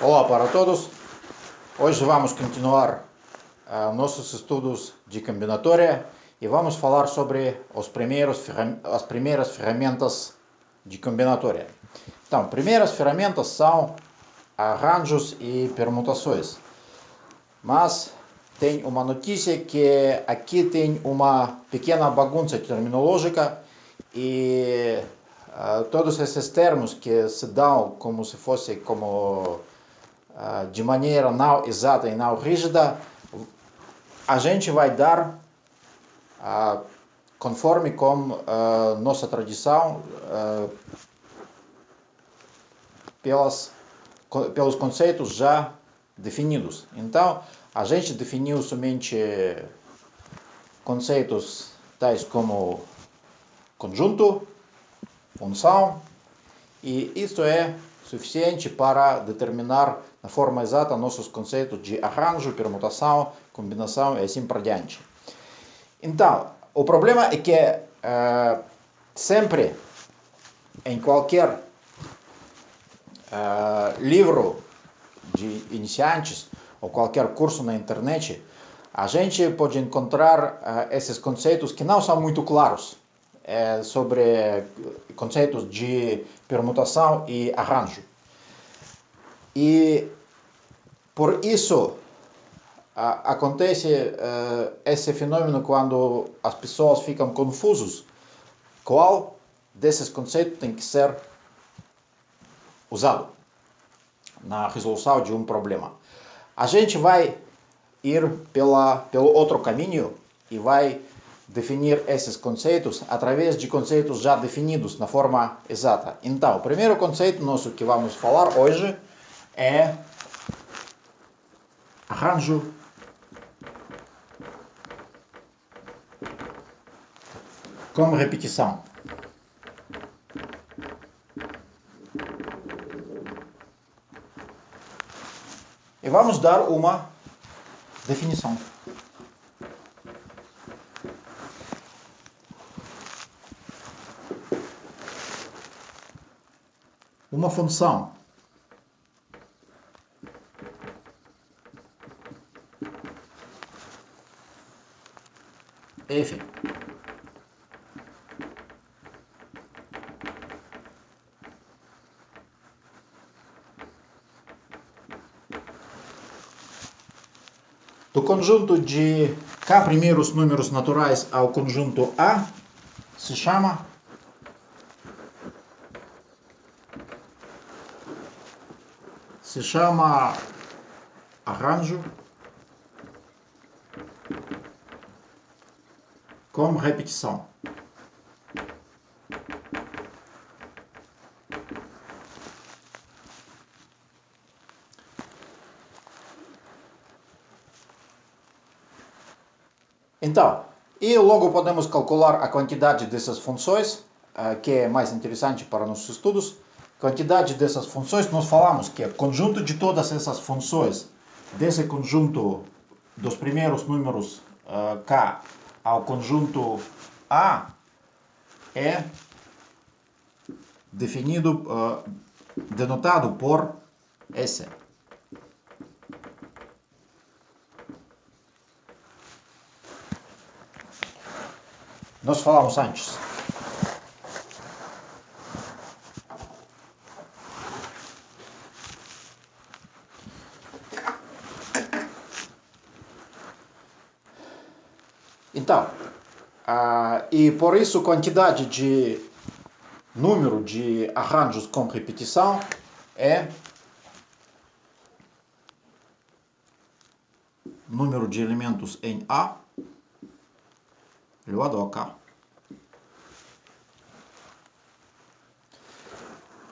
Olá para todos. Hoje vamos continuar nossos estudos de combinatória e vamos falar sobre as primeiras ferramentas de combinatória. Então, primeiras ferramentas são arranjos e permutações. Mas tem uma notícia que aqui tem uma pequena bagunça terminológica e todos esses termos que se dão como se fosse de maneira não exata e não rígida, a gente vai dar conforme com nossa tradição, pelos conceitos já definidos. Então, a gente definiu somente conceitos tais como conjunto, função, e isso é suficiente para determinar na forma exata nossos conceitos de arranjo, permutação, combinação e assim por diante. Então, o problema é que sempre, em qualquer livro de iniciantes ou qualquer curso na internet, a gente pode encontrar esses conceitos que não são muito claros sobre conceitos de permutação e arranjo. E por isso acontece esse fenômeno quando as pessoas ficam confusas. Qual desses conceitos tem que ser usado na resolução de um problema? A gente vai ir pelo outro caminho e vai definir esses conceitos através de conceitos já definidos na forma exata. Então, o primeiro conceito nosso que vamos falar hoje é arranjo com repetição. E vamos dar uma definição. Uma função f do conjunto de k primeiros números naturais ao conjunto A se chama arranjo com repetição. Então, e logo podemos calcular a quantidade dessas funções, que é mais interessante para nossos estudos. Quantidade dessas funções, nós falamos que o conjunto de todas essas funções, desse conjunto dos primeiros números k ao conjunto A, é definido, denotado por S. Nós falamos antes. Então, e por isso quantidade de número de arranjos com repetição é número de elementos em A elevado a K.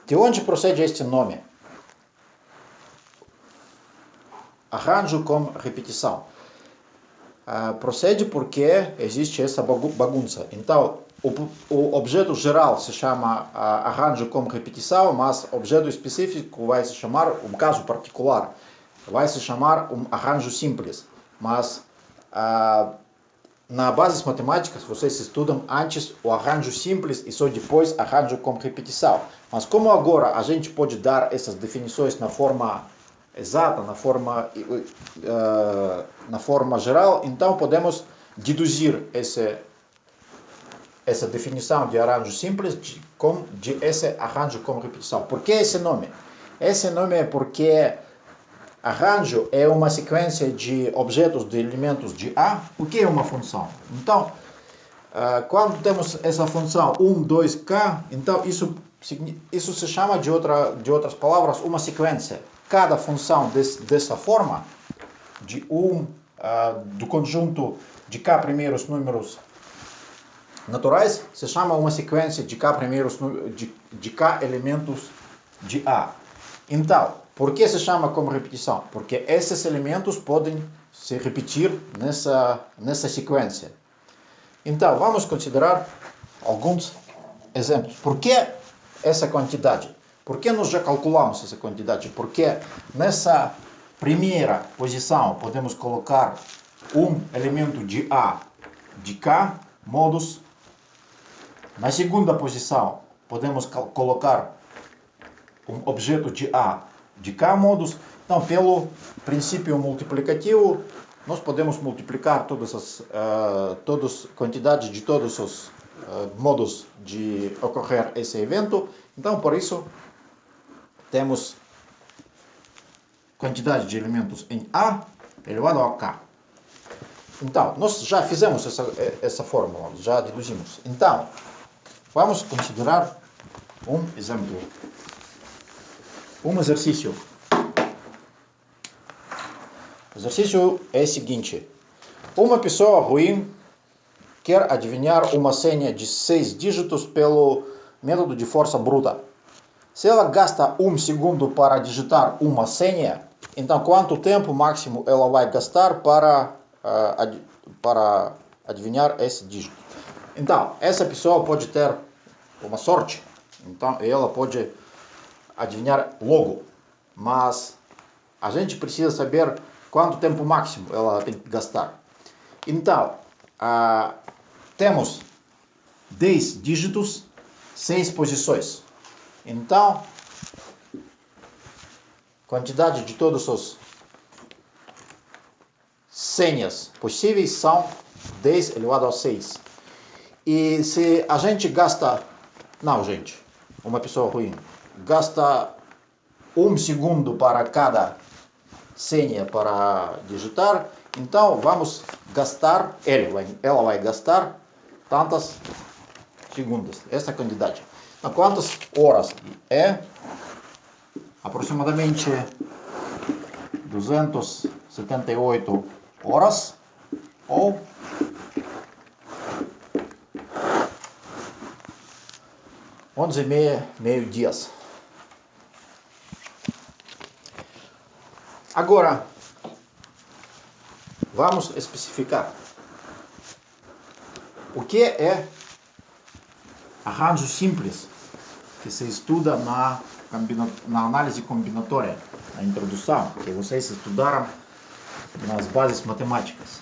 De onde procede este nome? Arranjo com repetição. Procede porque existe essa bagunça. Então, o objeto geral se chama arranjo com repetição, mas o objeto específico vai se chamar, um caso particular, vai se chamar um arranjo simples. Mas na bases matemáticas vocês estudam antes o arranjo simples e só depois arranjo com repetição. Mas como agora a gente pode dar essas definições na forma exata, na forma geral, então podemos deduzir essa definição de arranjo simples de esse arranjo com repetição. Por que esse nome? Esse nome é porque arranjo é uma sequência de objetos, de elementos de A. O que é uma função? Então, quando temos essa função 1, 2k, então isso se chama, de outras palavras, uma sequência. Cada função dessa forma, do conjunto de k primeiros números naturais, se chama uma sequência de k elementos de A. Então, por que se chama como repetição? Porque esses elementos podem se repetir nessa sequência. Então, vamos considerar alguns exemplos. Por que essa quantidade? Por que nós já calculamos essa quantidade? Porque nessa primeira posição podemos colocar um elemento de A de K modos. Na segunda posição podemos colocar um objeto de A de K modos. Então, pelo princípio multiplicativo, nós podemos multiplicar todas as quantidades de todos os modos de ocorrer esse evento. Então, por isso, temos quantidade de elementos em A elevado a K. Então, nós já fizemos essa fórmula, já deduzimos. Então, vamos considerar um exemplo. Um exercício. O exercício é o seguinte. Uma pessoa ruim quer adivinhar uma senha de 6 dígitos pelo método de força bruta. Se ela gasta 1 segundo para digitar uma senha, então quanto tempo máximo ela vai gastar para adivinhar esse dígito? Então, essa pessoa pode ter uma sorte, então ela pode adivinhar logo, mas a gente precisa saber quanto tempo máximo ela tem que gastar. Então, temos 10 dígitos, 6 posições. Então, quantidade de todos os senhas possíveis são 10 elevado a 6. E se a gente gasta... Não, gente, uma pessoa ruim gasta 1 segundo para cada senha para digitar, então vamos gastar, ela vai gastar tantas segundos, essa quantidade. Então, quantas horas? É aproximadamente 278 horas ou 11,5 meio-dias. Agora, vamos especificar o que é arranjo simples que se estuda na análise combinatória, na introdução, que vocês estudaram nas bases matemáticas.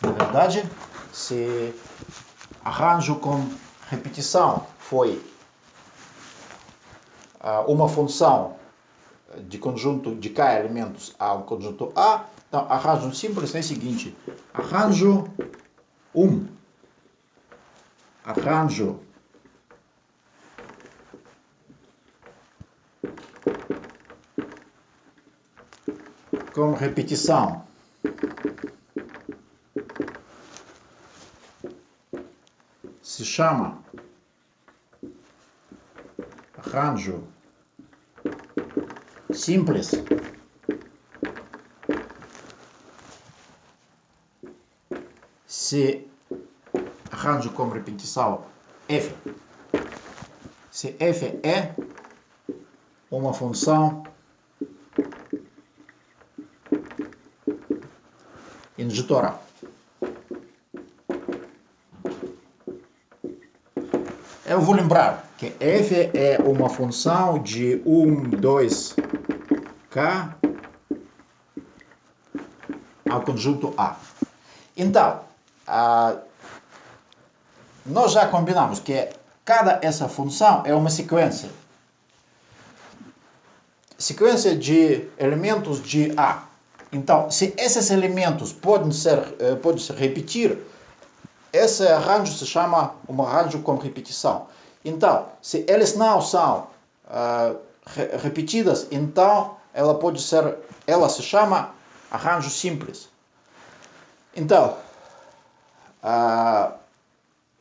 Na verdade, se arranjo com repetição foi uma função de conjunto de k elementos a um conjunto A, então arranjo simples é o seguinte: arranjo 1, arranjo com repetição se chama arranjo simples se arranjo com repetição f, se f é uma função injetora. Eu vou lembrar que f é uma função de 1, 2k ao conjunto A. Então, nós já combinamos que cada essa função é uma sequência. sequência de elementos de A. Então, se esses elementos podem se repetir, esse arranjo se chama um arranjo com repetição. Então, se eles não são repetidas, então ela se chama arranjo simples. Então,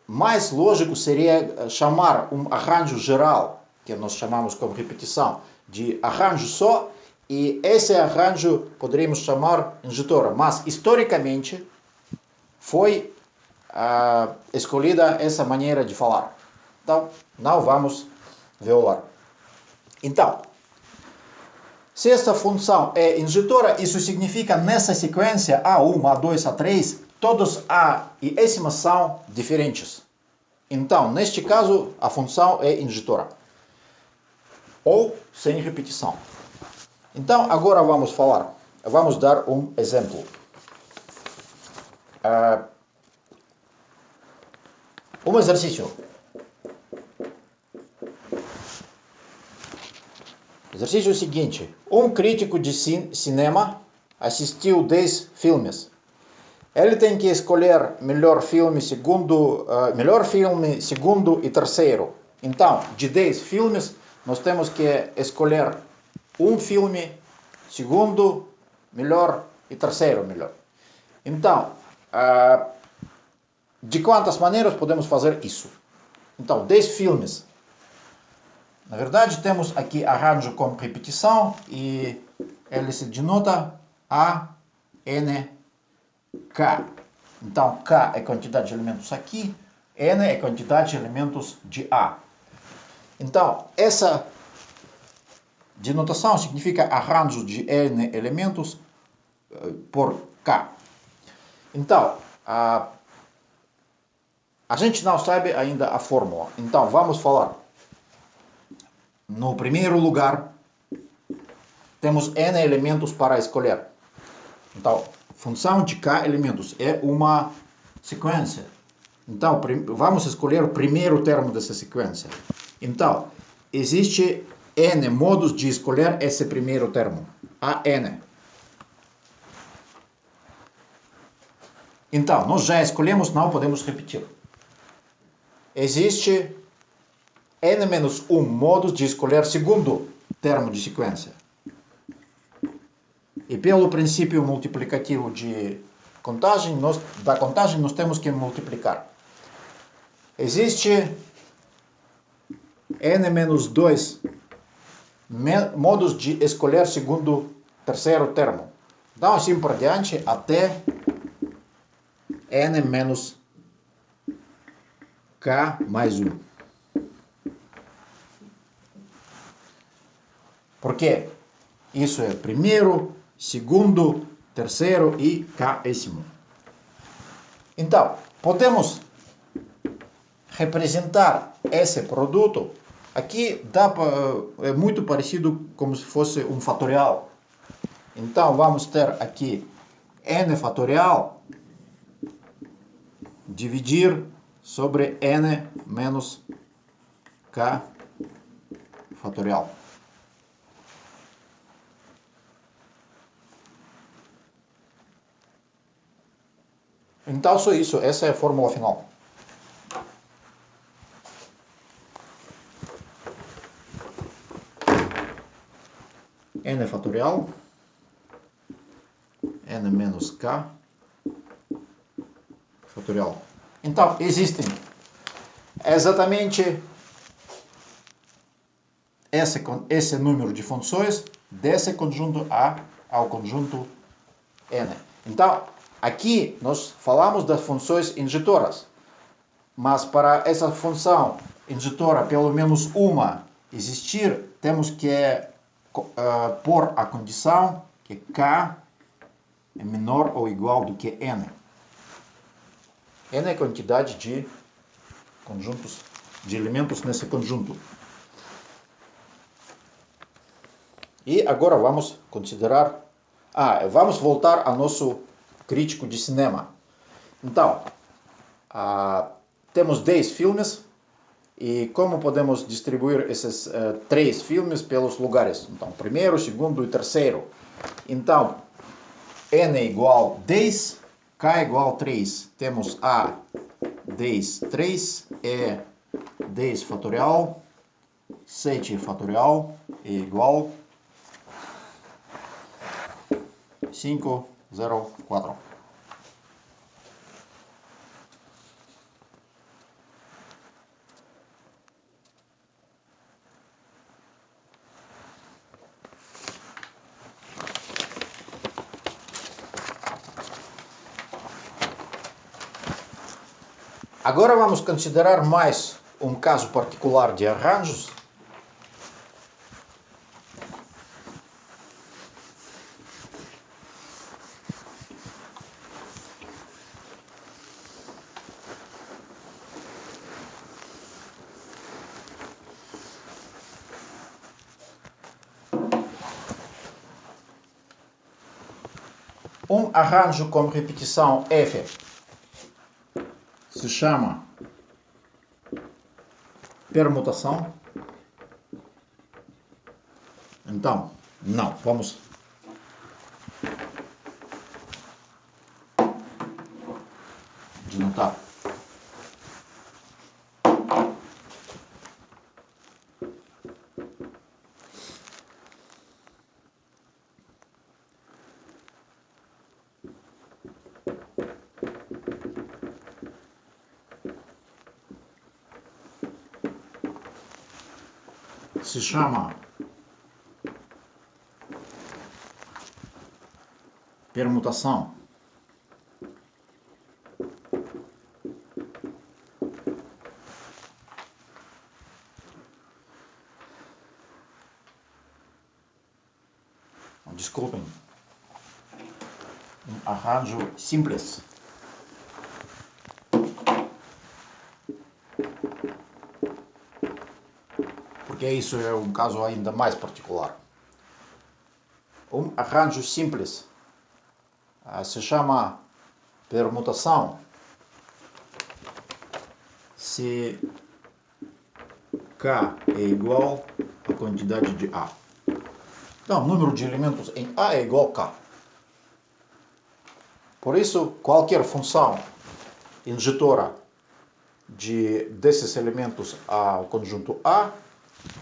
mais lógico seria chamar um arranjo geral, que nós chamamos como repetição, de arranjo só, e esse arranjo poderíamos chamar injetora. Mas, historicamente, foi escolhida essa maneira de falar. Então, não vamos violar. Então, se essa função é injetora, isso significa nessa sequência A1, A2, A3, todos A e S são diferentes. Então, neste caso, a função é injetora. Ou sem repetição. Então, agora vamos dar um exemplo. Um exercício. Exercício seguinte. Um crítico de cinema assistiu 10 filmes. Ele tem que escolher melhor filme, segundo e terceiro. Então, de 10 filmes, nós temos que escolher um filme, segundo melhor e terceiro melhor. Então, de quantas maneiras podemos fazer isso? Então, 10 filmes. Na verdade, temos aqui arranjo com repetição e ele se denota A, N, K. Então, K é quantidade de elementos aqui, N é quantidade de elementos de A. Então, essa denotação significa arranjo de N elementos por K. Então, a gente não sabe ainda a fórmula. Então, vamos falar. No primeiro lugar, temos N elementos para escolher. Então, função de K elementos é uma sequência. Então, vamos escolher o primeiro termo dessa sequência. Então, existe N modos de escolher esse primeiro termo. AN. Então, nós já escolhemos, não podemos repetir. Existe N-1 modos de escolher segundo termo de sequência. E pelo princípio multiplicativo de contagem, nós temos que multiplicar. Existe N-2 modos de escolher segundo terceiro termo. Então, assim por diante, até N-K mais 1. Porque isso é primeiro, segundo, terceiro e K-éssimo. Então, podemos representar esse produto. Aqui é muito parecido como se fosse um fatorial. Então, vamos ter aqui N fatorial dividir sobre N menos K fatorial. Então, só isso. Essa é a fórmula final. N fatorial, N menos K fatorial. Então, existem exatamente esse número de funções desse conjunto A ao conjunto N. Então, aqui nós falamos das funções injetoras, mas para essa função injetora, pelo menos uma, existir, temos que pôr a condição que K é menor ou igual do que N. N é a quantidade de conjuntos, de elementos nesse conjunto. E agora vamos considerar... vamos voltar ao nosso crítico de cinema. Então, temos 10 filmes E como podemos distribuir esses três filmes pelos lugares? Então, primeiro, segundo e terceiro. Então, n igual 10, k igual 3. Temos a 10, 3 é 10 fatorial, 7 fatorial é igual 504. Agora vamos considerar mais um caso particular de arranjos. Um arranjo com repetição F se chama permutação. Então, não, vamos denotar. Se chama permutação. Desculpem, um arranjo simples. Porque isso é um caso ainda mais particular. Um arranjo simples se chama permutação se K é igual à quantidade de A. Então, o número de elementos em A é igual a K. Por isso, qualquer função injetora desses elementos ao conjunto A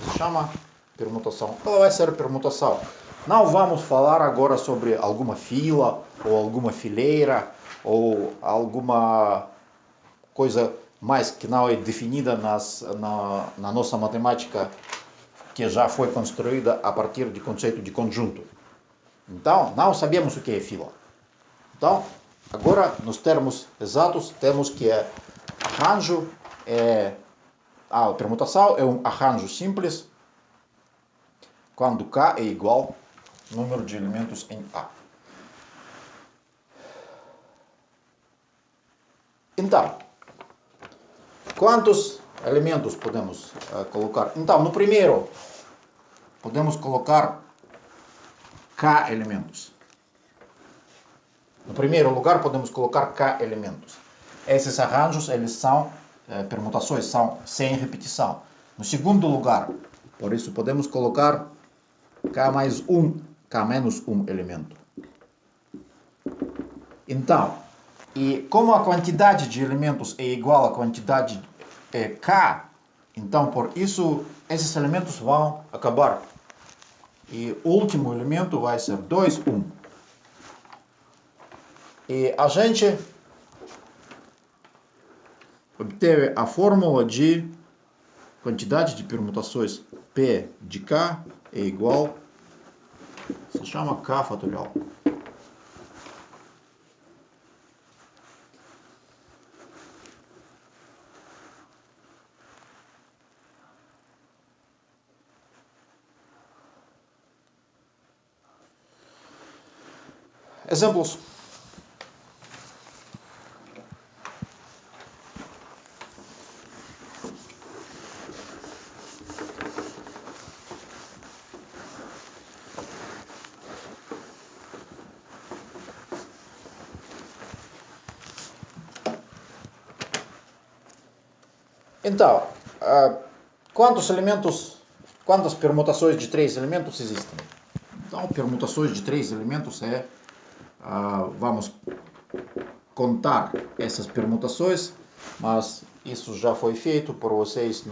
se chama permutação. Ela vai ser permutação. Não vamos falar agora sobre alguma fila, ou alguma fileira, ou alguma coisa mais que não é definida na nossa matemática, que já foi construída a partir do conceito de conjunto. Então, não sabemos o que é fila. Então, agora, nos termos exatos, temos que arranjo a permutação é um arranjo simples quando K é igual ao número de elementos em A. Então, quantos elementos podemos colocar? Então, no primeiro, podemos colocar K elementos. No primeiro lugar, podemos colocar K elementos. Esses arranjos, eles são permutações, são sem repetição. No segundo lugar, por isso, podemos colocar K menos um elemento. Então, e como a quantidade de elementos é igual à quantidade K, então por isso esses elementos vão acabar. E o último elemento vai ser 2, 1. E a gente obteve a fórmula de quantidade de permutações P de K é igual, se chama K fatorial. Exemplos. Então, quantas permutações de 3 elementos existem? Então, permutações de 3 elementos vamos contar essas permutações, mas isso já foi feito por vocês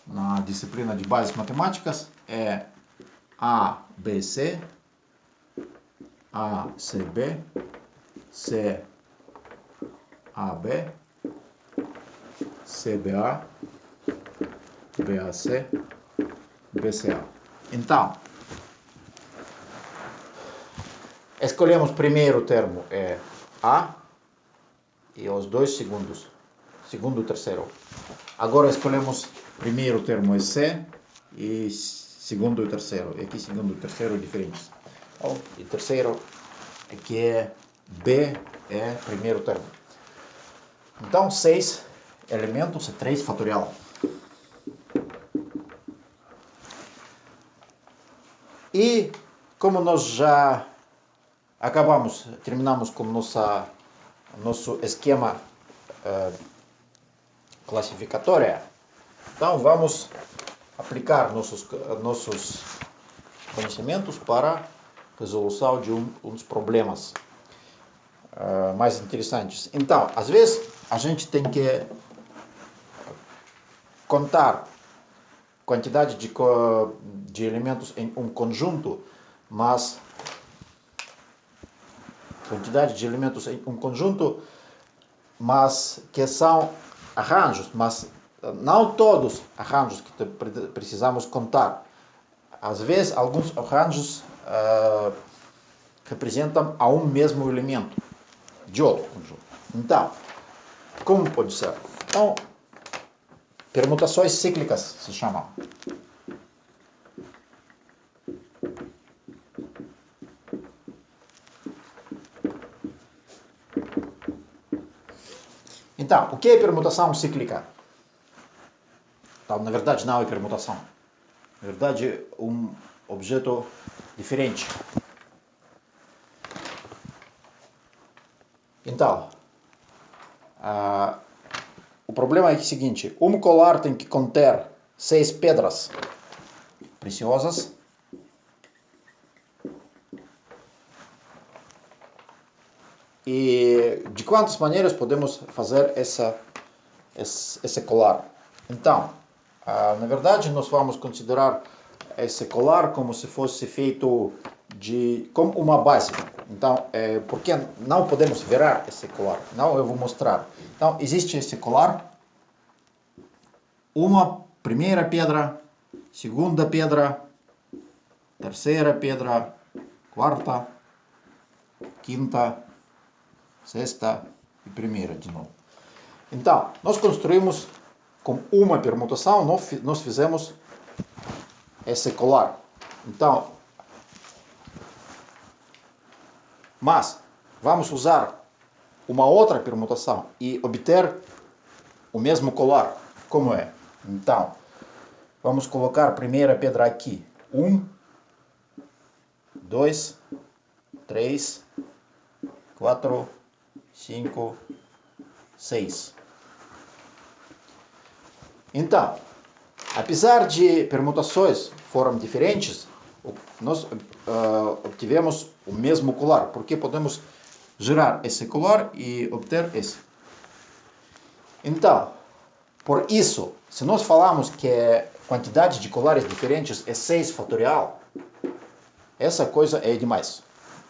na disciplina de bases matemáticas. É A, B, C, A, C, B, C, A, B, C, B, A, B, A, C, B, C, A. Então, escolhemos primeiro termo é A e os dois segundos, segundo e terceiro. Agora escolhemos primeiro termo é C e segundo e terceiro. E aqui segundo e terceiro diferentes. E terceiro aqui é B, é primeiro termo. Então 6 elementos é 3 fatorial. E como nós já terminamos com nosso esquema classificatório, então vamos aplicar nossos conhecimentos para resolução de uns problemas mais interessantes. Então, às vezes a gente tem que contar quantidade de elementos em um conjunto, mas que são arranjos, mas não todos arranjos que precisamos contar. Às vezes alguns arranjos representam a um mesmo elemento de outro conjunto. Então, como pode ser? Então, permutações cíclicas se chamam. Então, o que é permutação cíclica? Então, na verdade, não é permutação. Na verdade, é um objeto diferente. Então, o problema é o seguinte: um colar tem que conter 6 pedras preciosas e de quantas maneiras podemos fazer esse colar? Então, na verdade, nós vamos considerar esse colar como se fosse feito como uma base. Então, porque não podemos virar esse colar? Não, eu vou mostrar. Então, existe esse colar, uma primeira pedra, segunda pedra, terceira pedra, quarta, quinta, sexta e primeira de novo. Então, nós construímos com uma permutação, nós fizemos esse colar. Então, mas vamos usar uma outra permutação e obter o mesmo colar. Como é? Então, vamos colocar a primeira pedra aqui. 1, 2, 3, 4, 5, 6. Então, apesar de permutações foram diferentes, nós obtivemos o mesmo colar, porque podemos girar esse colar e obter esse. Então, por isso, se nós falamos que a quantidade de colares diferentes é 6 fatorial, essa coisa é demais.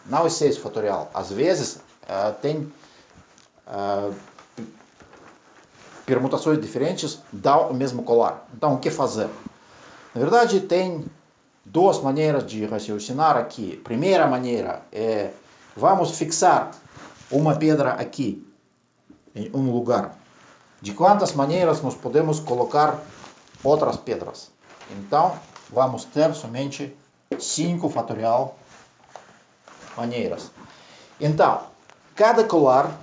Não é 6 fatorial. Às vezes tem permutações diferentes dão o mesmo colar. Então, o que fazer? Na verdade, tem duas maneiras de raciocinar aqui. Primeira maneira é, vamos fixar uma pedra aqui, em um lugar. De quantas maneiras nós podemos colocar outras pedras? Então, vamos ter somente 5 fatorial maneiras. Então, cada colar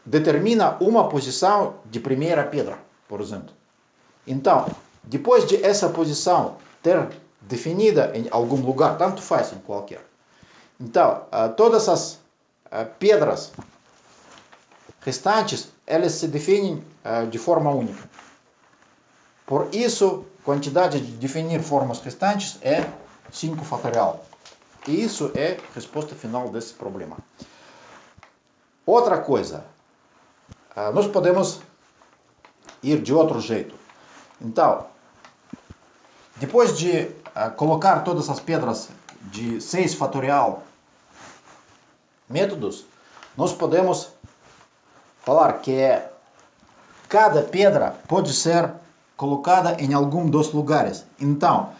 determina uma posição de primeira pedra, por exemplo. Então, depois de essa posição ter definida em algum lugar, tanto faz em qualquer. Então, todas as pedras restantes, eles se definem de forma única. Por isso, a quantidade de definir formas restantes é 5 fatorial. E isso é a resposta final desse problema. Outra coisa, nós podemos ir de outro jeito. Então, depois de colocar todas as pedras de 6 fatorial métodos, nós podemos falar que cada pedra pode ser colocada em algum dos lugares. Então,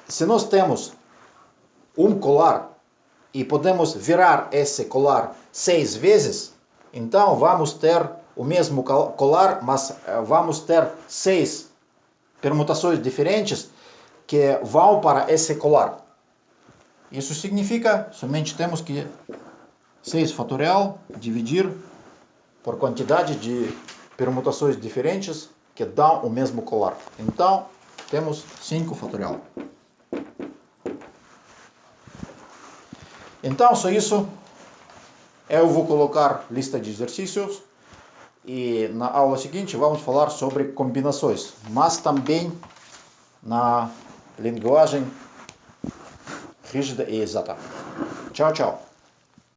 se nós temos um colar e podemos virar esse colar 6 vezes, então vamos ter o mesmo colar, mas vamos ter 6 permutações diferentes que vão para esse colar. Isso significa, somente temos que 6 fatorial dividir por quantidade de permutações diferentes que dão o mesmo colar. Então, temos 5 fatorial. Então, só isso. Eu vou colocar lista de exercícios e na aula seguinte vamos falar sobre combinações, mas também na linguagem rígida e exata. Tchau, tchau.